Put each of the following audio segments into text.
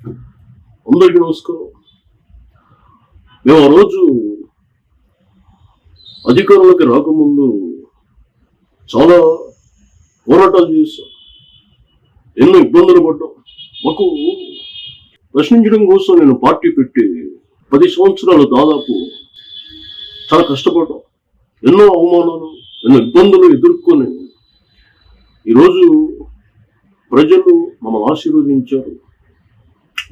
అందరికీ నమస్కారం. మేము ఆ రోజు అధికారంలోకి రాకముందు చాలా పోరాటాలు చేశాం, ఎన్నో ఇబ్బందులు పడ్డాం. మాకు ప్రశ్నించడం కోసం నేను పార్టీ పెట్టి 10 సంవత్సరాలు దాదాపు చాలా కష్టపడ్డాం. ఎన్నో అవమానాలు, ఎన్నో ఇబ్బందులు ఎదుర్కొని ఈరోజు ప్రజలు మమ్మల్ని ఆశీర్వదించారు.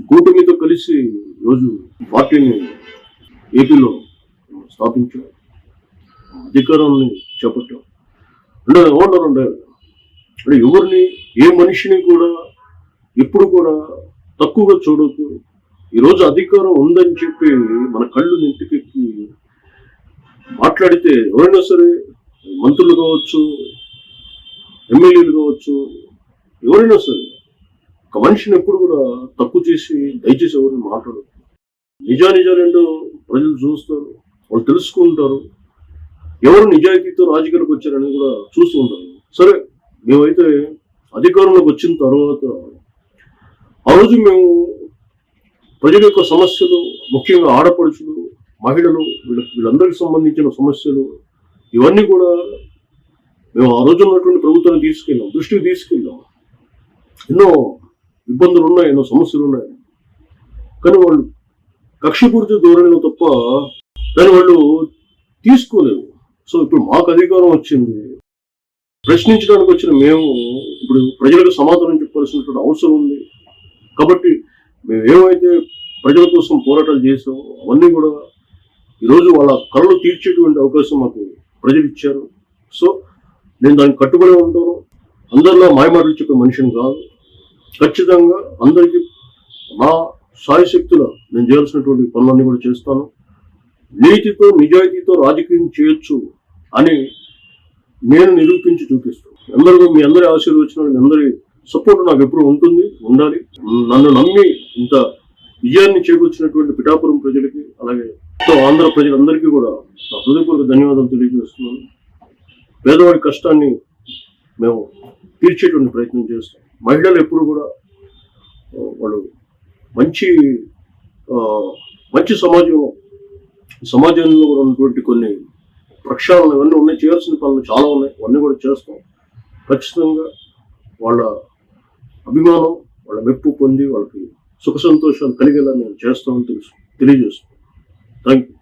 కూటమితో కలిసి ఈరోజు పార్టీని ఏపీలో స్థాపించాం, అధికారాన్ని చేపట్టాం. అంటే ఏమంటారంటే అంటే ఎవరిని, ఏ మనిషిని కూడా ఎప్పుడు కూడా తక్కువగా చూడొద్దు. ఈరోజు అధికారం ఉందని చెప్పి మన కళ్ళు నెత్తికెక్కి మాట్లాడితే ఎవరైనా సరే, మంత్రులు కావచ్చు, ఎమ్మెల్యేలు కావచ్చు, ఎవరైనా సరే ఒక మనిషిని ఎప్పుడు కూడా తక్కువ చేసి దయచేసి ఎవరిని మాట్లాడదు. నిజానిజాలేంటో ప్రజలు చూస్తారు, వాళ్ళు తెలుసుకుంటారు. ఎవరు నిజాయితీతో రాజకీయాలకు వచ్చారని కూడా చూస్తూ ఉంటారు. సరే, మేమైతే అధికారంలోకి వచ్చిన తర్వాత ఆ రోజు మేము ప్రజల యొక్క సమస్యలు, ముఖ్యంగా ఆడపడుచులు, మహిళలు, వీళ్ళందరికీ సంబంధించిన సమస్యలు ఇవన్నీ కూడా మేము ఆ రోజు ఉన్నటువంటి ప్రభుత్వాన్ని తీసుకెళ్ళాం, దృష్టికి తీసుకెళ్ళాం. ఎన్నో ఇబ్బందులు ఉన్నాయి, ఎన్నో సమస్యలు ఉన్నాయి. కానీ వాళ్ళు కక్షపూర్తి ధోరణిలో తప్ప దాన్ని వాళ్ళు తీసుకోలేరు. సో ఇప్పుడు మాకు అధికారం వచ్చింది, ప్రశ్నించడానికి వచ్చిన మేము ఇప్పుడు ప్రజలకు సమాధానం చెప్పాల్సినటువంటి అవసరం ఉంది. కాబట్టి మేము ఏమైతే ప్రజల కోసం పోరాటాలు చేసామో అవన్నీ కూడా ఈరోజు వాళ్ళ కళలు తీర్చేటువంటి అవకాశం మాకు ప్రజలు ఇచ్చారు. సో నేను దానికి కట్టుబడి ఉంటాను. అందరిలో మాయమాటలు చెప్పే మనిషిని కాదు. ఖచ్చితంగా అందరికీ నా సాయశక్తుల నేను చేయాల్సినటువంటి పనులన్నీ కూడా చేస్తాను. నీతితో, నిజాయితీతో రాజకీయం చేయొచ్చు అని నేను నిరూపించి చూపిస్తాను. మీ అందరి ఆశీర్వచనాలు, మీ అందరి సపోర్ట్ నాకు ఎప్పుడు ఉంటుంది, ఉండాలి. నన్ను నమ్మి ఇంత విజయాన్ని చేకూర్చినటువంటి పిఠాపురం ప్రజలకి, అలాగే ఆంధ్ర ప్రజలందరికీ కూడా నా హృదయపూర్వక ధన్యవాదాలు తెలియజేస్తున్నాను. పేదవాడి కష్టాన్ని మేము తీర్చేటువంటి ప్రయత్నం చేస్తాం. మహిళలు ఎప్పుడు కూడా వాళ్ళు మంచి సమాజంలో కూడా ఉన్నటువంటి కొన్ని ప్రక్షాళన ఇవన్నీ ఉన్నాయి, చేయాల్సిన పనులు చాలా ఉన్నాయి, అవన్నీ కూడా చేస్తాం. ఖచ్చితంగా వాళ్ళ అభిమానం, వాళ్ళ మెప్పు పొంది వాళ్ళకి సుఖ సంతోషాలు కలిగేలా మేము చేస్తామని తెలియజేస్తాం. Thank you.